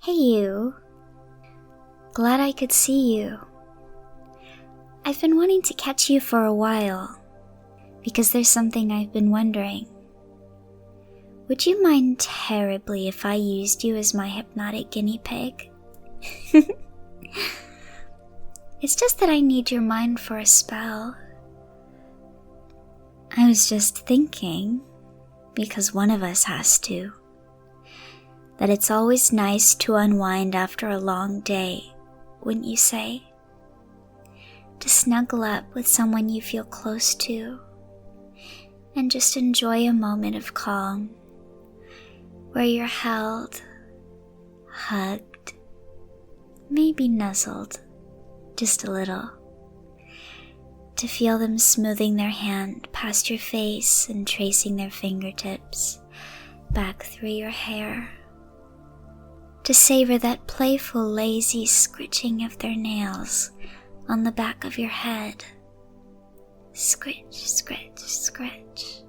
Hey you. Glad I could see you. I've been wanting to catch you for a while, because there's something I've been wondering. Would you mind terribly if I used you as my hypnotic guinea pig? It's just that I need your mind for a spell. I was just thinking, because one of us has to, that it's always nice to unwind after a long day, wouldn't you say? To snuggle up with someone you feel close to, and just enjoy a moment of calm, where you're held, hugged, maybe nuzzled, just a little. To feel them smoothing their hand past your face and tracing their fingertips back through your hair. To savor that playful, lazy scritching of their nails on the back of your head. Scritch, scratch, scratch.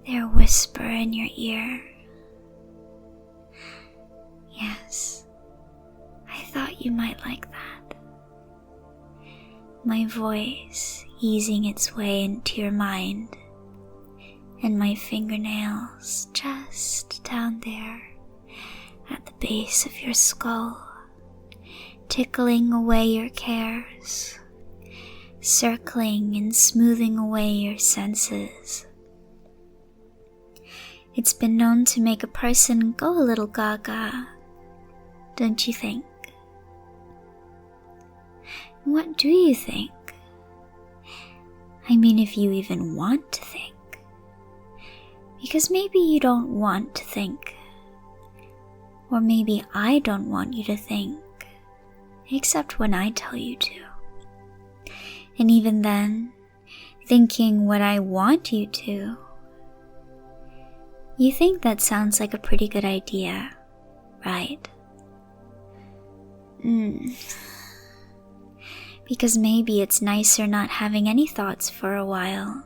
Their whisper in your ear. Yes, I thought you might like that. My voice easing its way into your mind, and my fingernails just down there at the base of your skull, tickling away your cares, circling and smoothing away your senses. It's been known to make a person go a little gaga, don't you think? What do you think? I mean, if you even want to think. Because maybe you don't want to think. Or maybe I don't want you to think, except when I tell you to. And even then, thinking what I want you to. You think that sounds like a pretty good idea, right? Because maybe it's nicer not having any thoughts for a while,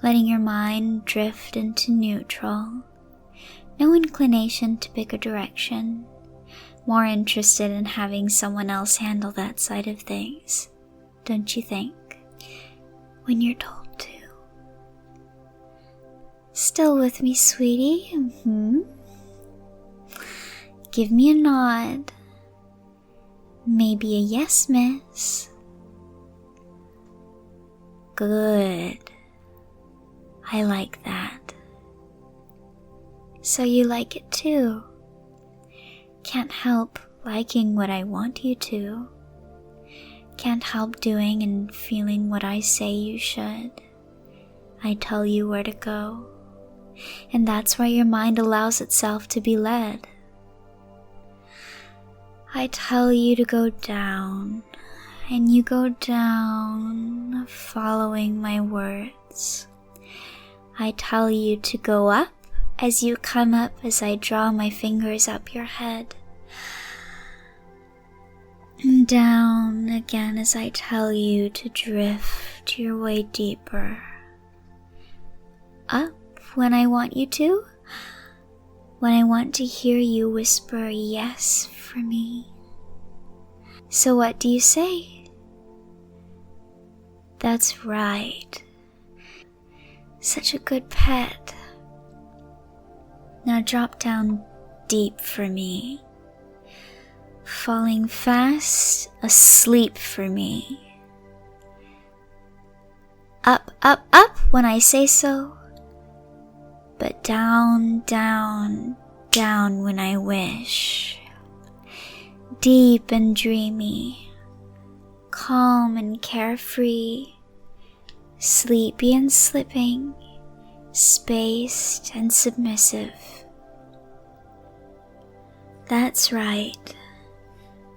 letting your mind drift into neutral, no inclination to pick a direction, more interested in having someone else handle that side of things, don't you think? When you're told to. Still with me, sweetie? Give me a nod. Maybe a yes, miss. Good. I like that. So you like it too. Can't help liking what I want you to. Can't help doing and feeling what I say you should. I tell you where to go. And that's where your mind allows itself to be led. I tell you to go down, and you go down, following my words. I tell you to go up as you come up as I draw my fingers up your head. And down again as I tell you to drift your way deeper. Up when I want you to, when I want to hear you whisper yes for me. So what do you say? That's right. Such a good pet. Now drop down deep for me. Falling fast asleep for me. Up, up, up when I say so. But down, down, down when I wish. Deep and dreamy, calm and carefree, sleepy and slipping, spaced and submissive. That's right.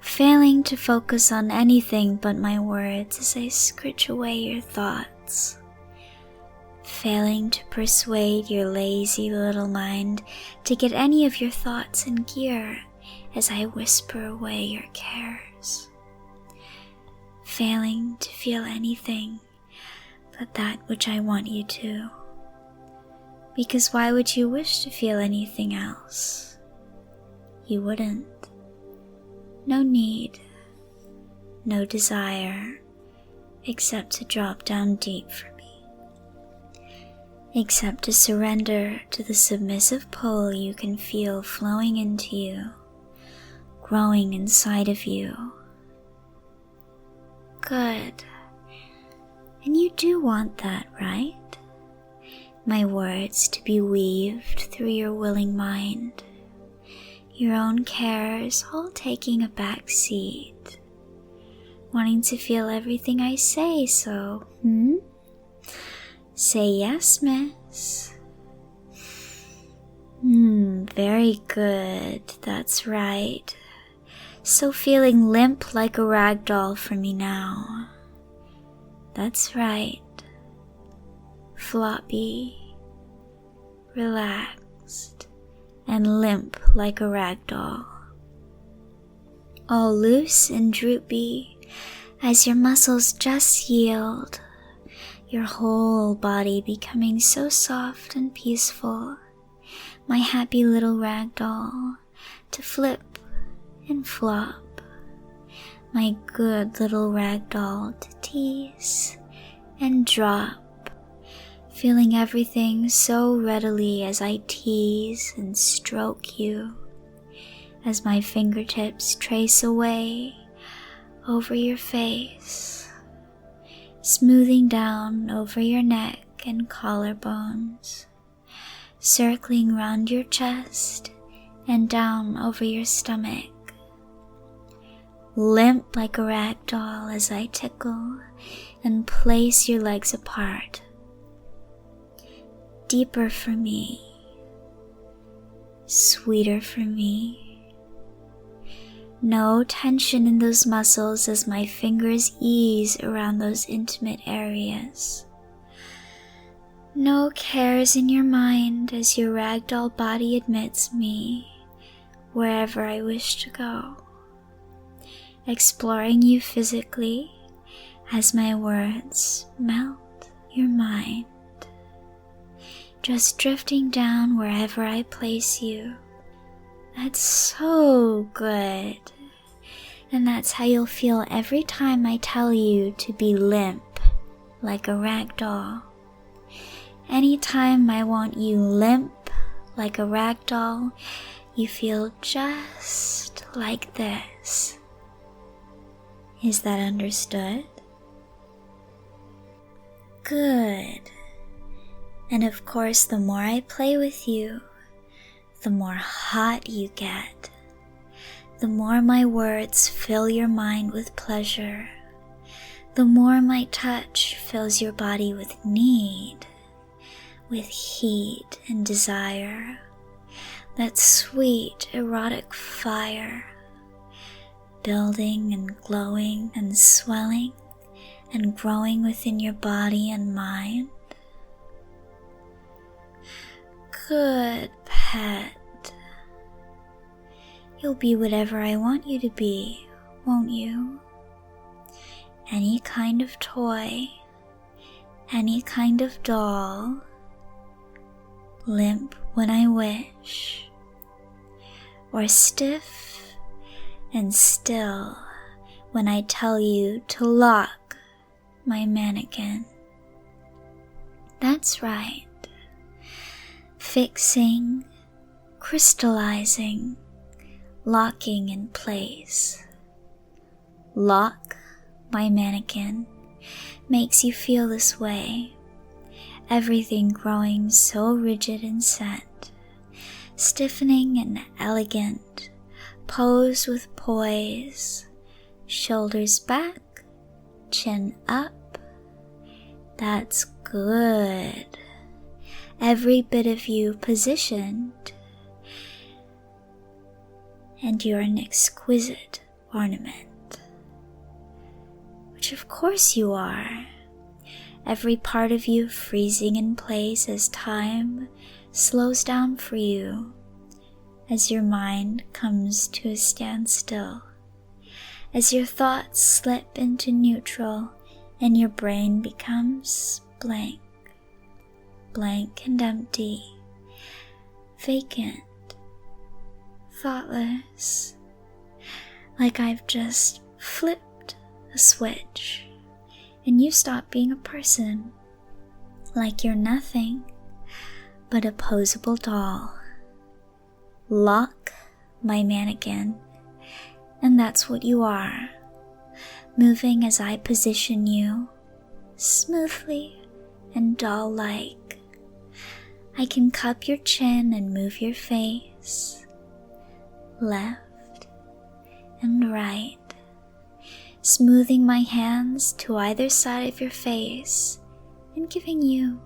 Failing to focus on anything but my words as I scritch away your thoughts. Failing to persuade your lazy little mind to get any of your thoughts in gear as I whisper away your cares. Failing to feel anything but that which I want you to. Because why would you wish to feel anything else? You wouldn't. No need, no desire, except to drop down deep for me. Except to surrender to the submissive pull you can feel flowing into you, growing inside of you. Good. And you do want that, right? My words to be weaved through your willing mind, your own cares all taking a back seat, wanting to feel everything I say, so, Say yes, miss. Very good, that's right. So feeling limp like a ragdoll for me now. That's right. Floppy, relaxed, and limp like a ragdoll. All loose and droopy as your muscles just yield, your whole body becoming so soft and peaceful, my happy little ragdoll, to flip and flop, my good little ragdoll to tease and drop, feeling everything so readily as I tease and stroke you, as my fingertips trace away over your face, smoothing down over your neck and collarbones, circling round your chest and down over your stomach. Limp like a rag doll as I tickle and place your legs apart. Deeper for me, sweeter for me. No tension in those muscles as my fingers ease around those intimate areas. No cares in your mind as your ragdoll body admits me wherever I wish to go, exploring you physically as my words melt your mind, just drifting down wherever I place you. That's so good. And that's how you'll feel every time I tell you to be limp like a rag doll. Anytime I want you limp like a rag doll, you feel just like this. Is that understood? Good. And of course, the more I play with you, the more hot you get. The more my words fill your mind with pleasure. The more my touch fills your body with need, with heat and desire. That sweet, erotic fire, building and glowing and swelling and growing within your body and mind. Good, pet. You'll be whatever I want you to be, won't you? Any kind of toy, any kind of doll, limp when I wish, or stiff and still when I tell you to lock my mannequin. That's right. Fixing, crystallizing, locking in place. Lock my mannequin makes you feel this way. Everything growing so rigid and set, stiffening and elegant, pose with poise, shoulders back, chin up. That's good. Every bit of you positioned, and you're an exquisite ornament, which of course you are. Every part of you freezing in place as time slows down for you, as your mind comes to a standstill, as your thoughts slip into neutral and your brain becomes blank. blank and empty, vacant, thoughtless, like I've just flipped a switch and you stop being a person, like you're nothing but a posable doll. Lock my mannequin, and that's what you are, moving as I position you, smoothly and doll-like. I can cup your chin and move your face, left and right, smoothing my hands to either side of your face and giving you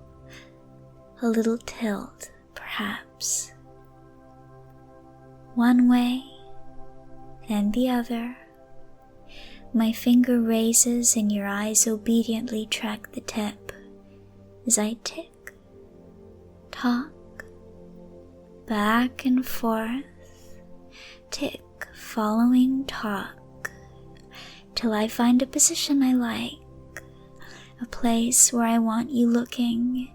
a little tilt, perhaps. One way, then the other. My finger raises and your eyes obediently track the tip as I tick, tock, back and forth, tick following talk, till I find a position I like, a place where I want you looking,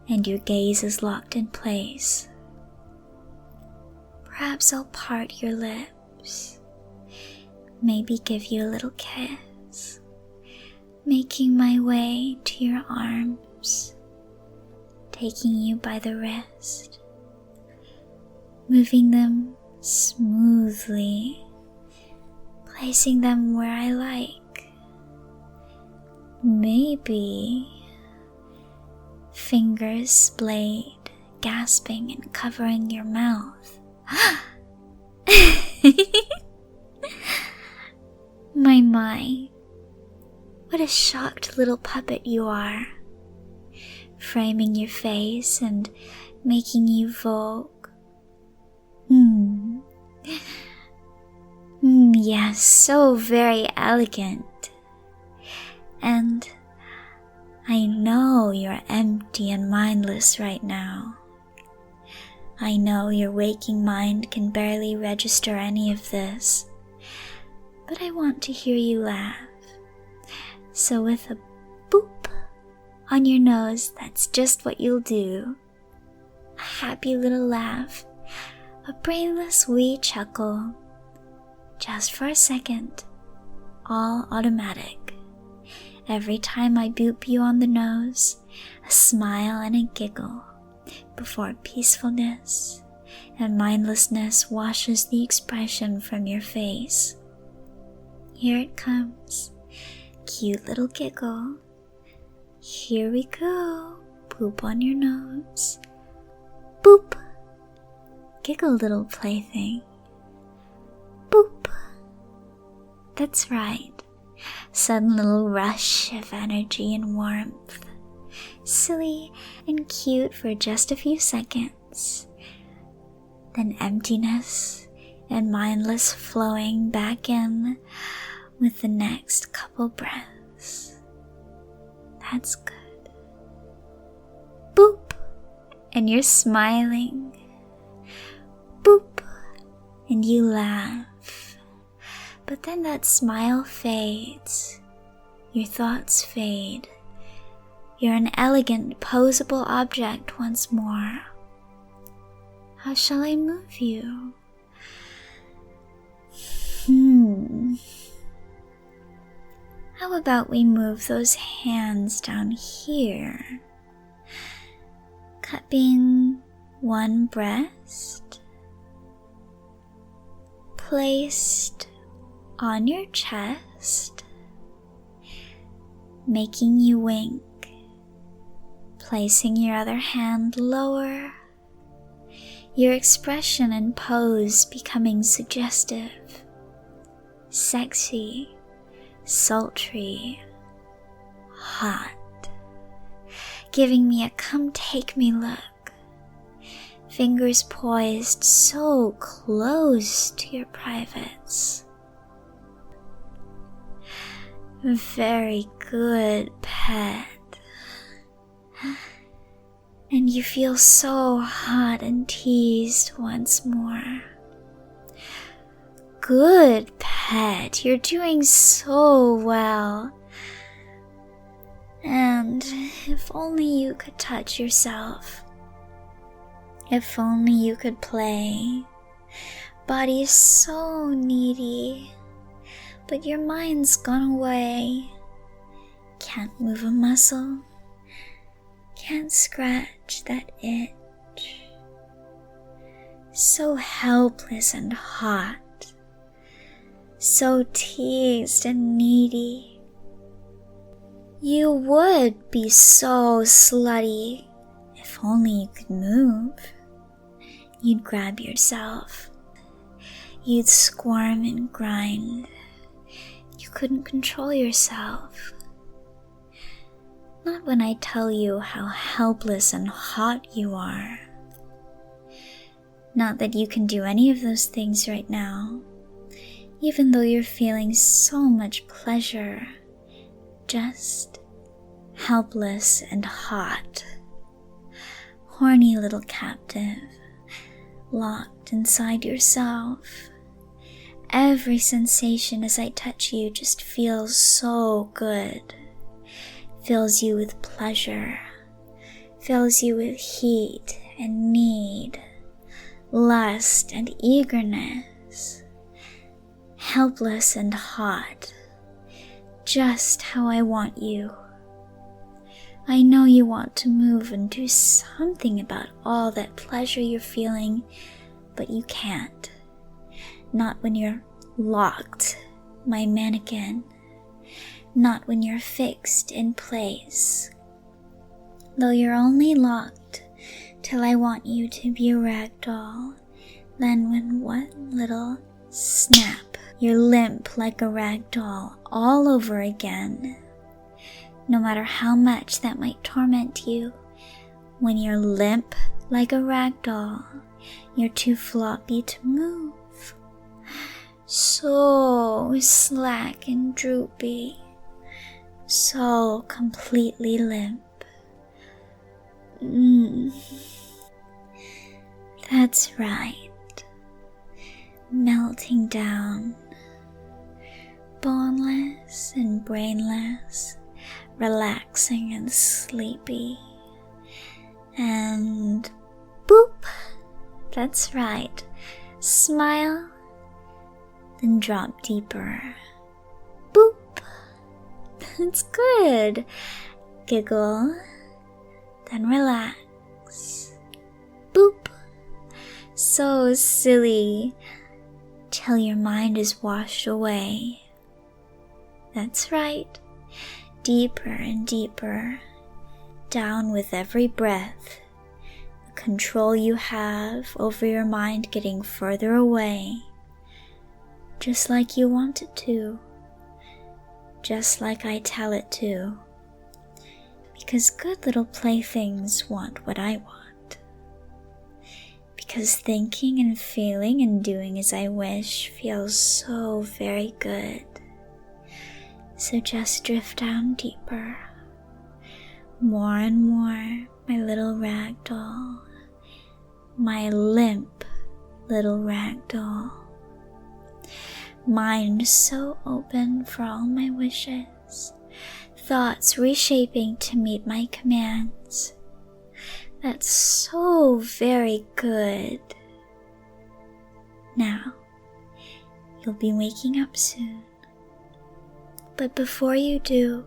and your gaze is locked in place. Perhaps I'll part your lips, maybe give you a little kiss, making my way to your arms, taking you by the wrist, moving them smoothly, placing them where I like. Maybe fingers blade gasping and covering your mouth. My, what a shocked little puppet you are, framing your face and making you vogue. Yes, so very elegant. And I know you're empty and mindless right now. I know your waking mind can barely register any of this, but I want to hear you laugh. So with a boop on your nose, that's just what you'll do. A happy little laugh, a brainless wee chuckle, just for a second, all automatic. Every time I boop you on the nose, a smile and a giggle, before peacefulness and mindlessness washes the expression from your face. Here it comes, cute little giggle. Here we go, boop on your nose. Boop, giggle little plaything. Boop, that's right, sudden little rush of energy and warmth. Silly and cute for just a few seconds, then emptiness and mindless flowing back in with the next couple breaths. That's good. Boop, and you're smiling. Boop, and you laugh. But then that smile fades, your thoughts fade. You're an elegant, posable object once more. How shall I move you? How about we move those hands down here, cupping one breast, placed on your chest, making you wink. Placing your other hand lower, your expression and pose becoming suggestive, sexy, sultry, hot, giving me a come take me look, fingers poised so close to your privates. Very good, pet. And you feel so hot and teased once more. Good, pet, you're doing so well. And if only you could touch yourself. If only you could play. Body is so needy, but your mind's gone away. Can't move a muscle, can't scratch that itch. So helpless and hot, so teased and needy. You would be so slutty if only you could move. You'd grab yourself. You'd squirm and grind. You couldn't control yourself. Not when I tell you how helpless and hot you are. Not that you can do any of those things right now, even though you're feeling so much pleasure. Just helpless and hot. Horny little captive, locked inside yourself. Every sensation as I touch you just feels so good. Fills you with pleasure. Fills you with heat and need. Lust and eagerness. Helpless and hot. Just how I want you. I know you want to move and do something about all that pleasure you're feeling, but you can't. Not when you're locked, my mannequin. Not when you're fixed in place. Though you're only locked till I want you to be a ragdoll, then when one little snap, you're limp like a ragdoll all over again. No matter how much that might torment you, when you're limp like a ragdoll, you're too floppy to move. So slack and droopy, so completely limp. That's right. Melting down, boneless and brainless, relaxing and sleepy. And boop, that's right. Smile, then drop deeper. Boop, that's good. Giggle, then relax. Boop, so silly, till your mind is washed away. That's right. Deeper and deeper, down with every breath. The control you have over your mind getting further away, just like you want it to, just like I tell it to, because good little playthings want what I want, because thinking and feeling and doing as I wish feels so very good. So just drift down deeper, more and more, my little ragdoll, my limp little ragdoll. Mind so open for all my wishes, thoughts reshaping to meet my commands. That's so very good. Now, you'll be waking up soon. But before you do,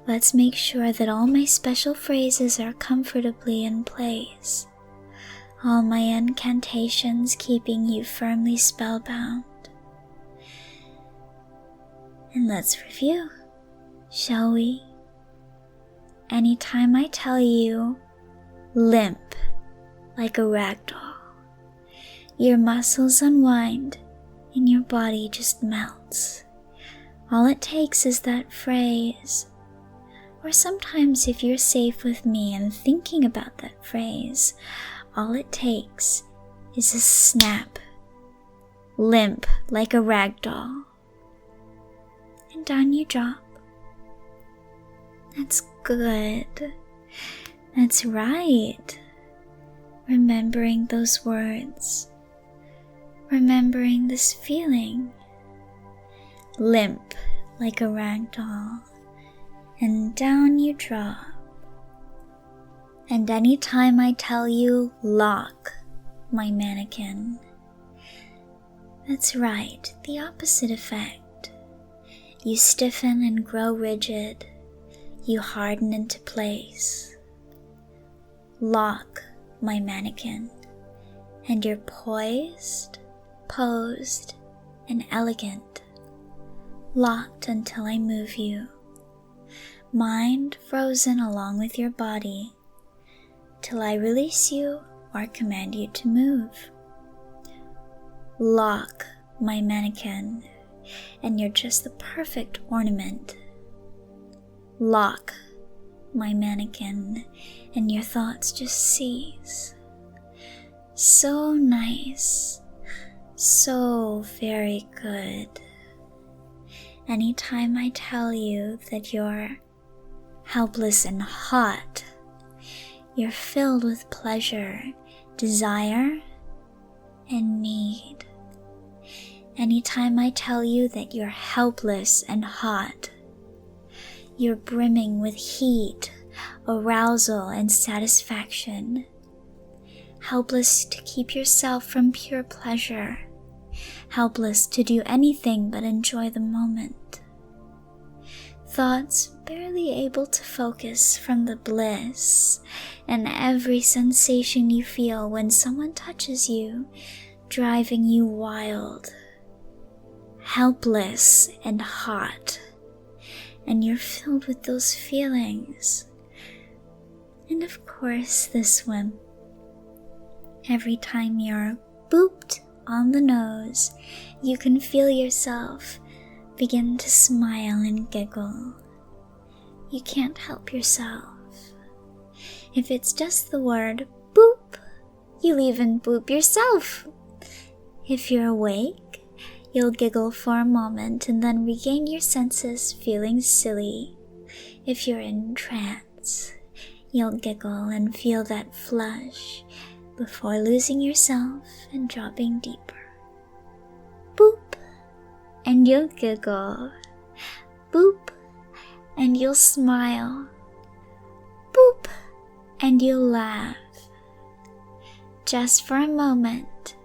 let's make sure that all my special phrases are comfortably in place. All my incantations keeping you firmly spellbound. And let's review, shall we? Anytime I tell you, limp like a ragdoll, your muscles unwind and your body just melts. All it takes is that phrase, or sometimes if you're safe with me and thinking about that phrase, all it takes is a snap, limp like a ragdoll, and down you drop. That's good. That's right. Remembering those words, remembering this feeling. Limp like a ragdoll, and down you drop. And anytime I tell you, lock, my mannequin, that's right, the opposite effect. You stiffen and grow rigid. You harden into place. Lock, my mannequin, and you're poised, posed, and elegant. Locked until I move you. Mind frozen along with your body, till I release you or command you to move. Lock, my mannequin, and you're just the perfect ornament. Lock, my mannequin, and your thoughts just cease. So nice, so very good. Anytime I tell you that you're helpless and hot, you're filled with pleasure, desire, and need. Anytime I tell you that you're helpless and hot, you're brimming with heat, arousal, and satisfaction. Helpless to keep yourself from pure pleasure. Helpless to do anything but enjoy the moment. Thoughts barely able to focus from the bliss and every sensation you feel when someone touches you, driving you wild. Helpless and hot, and you're filled with those feelings. And of course this one. Every time you're booped on the nose, you can feel yourself begin to smile and giggle. You can't help yourself. If it's just the word boop, you'll even boop yourself. If you're awake, you'll giggle for a moment and then regain your senses feeling silly. If you're in trance, you'll giggle and feel that flush before losing yourself and dropping deeper. Boop, and you'll giggle. Boop, and you'll smile. Boop, and you'll laugh. Just for a moment,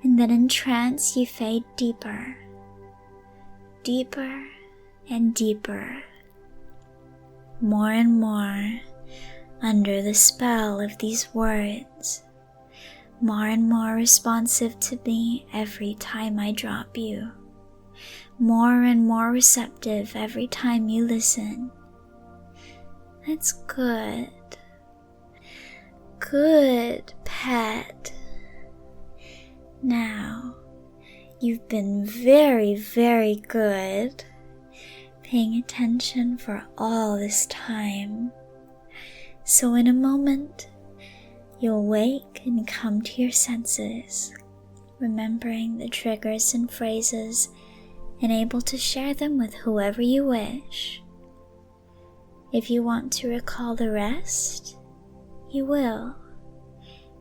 and then in trance you fade deeper. Deeper and deeper. More and more under the spell of these words, more and more responsive to me every time I drop you, more and more receptive every time you listen. That's good. Good, pet. Now, you've been very, very good, paying attention for all this time. So in a moment, you'll wake and come to your senses, remembering the triggers and phrases and able to share them with whoever you wish. If you want to recall the rest, you will.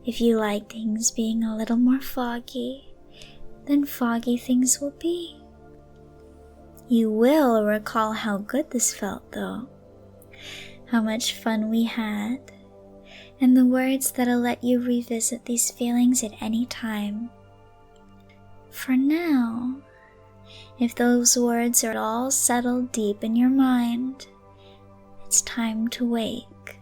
If you like things being a little more foggy, then foggy things will be. You will recall how good this felt though. How much fun we had, and the words that'll let you revisit these feelings at any time. For now, if those words are all settled deep in your mind, it's time to wake.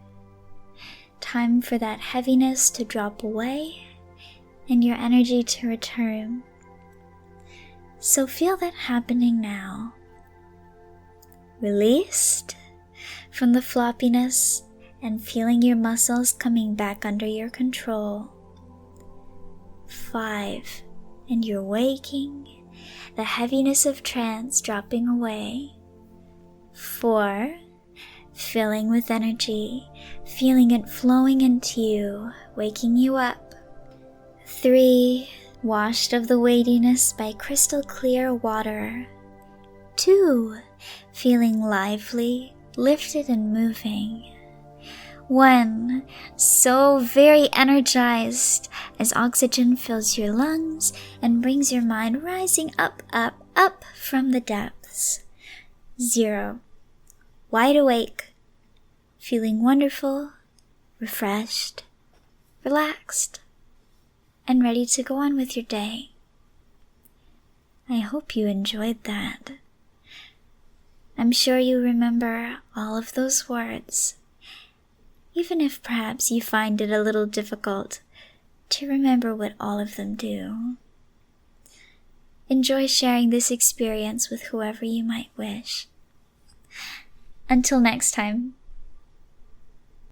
Time for that heaviness to drop away and your energy to return. So feel that happening now. Released from the floppiness and feeling your muscles coming back under your control. 5, and you're waking, the heaviness of trance dropping away. 4, filling with energy, feeling it flowing into you, waking you up. 3, washed of the weightiness by crystal clear water. 2, feeling lively, lifted and moving. 1, so very energized as oxygen fills your lungs and brings your mind rising up, up, up from the depths. 0, wide awake, feeling wonderful, refreshed, relaxed, and ready to go on with your day. I hope you enjoyed that. I'm sure you remember all of those words, even if perhaps you find it a little difficult to remember what all of them do. Enjoy sharing this experience with whoever you might wish. Until next time,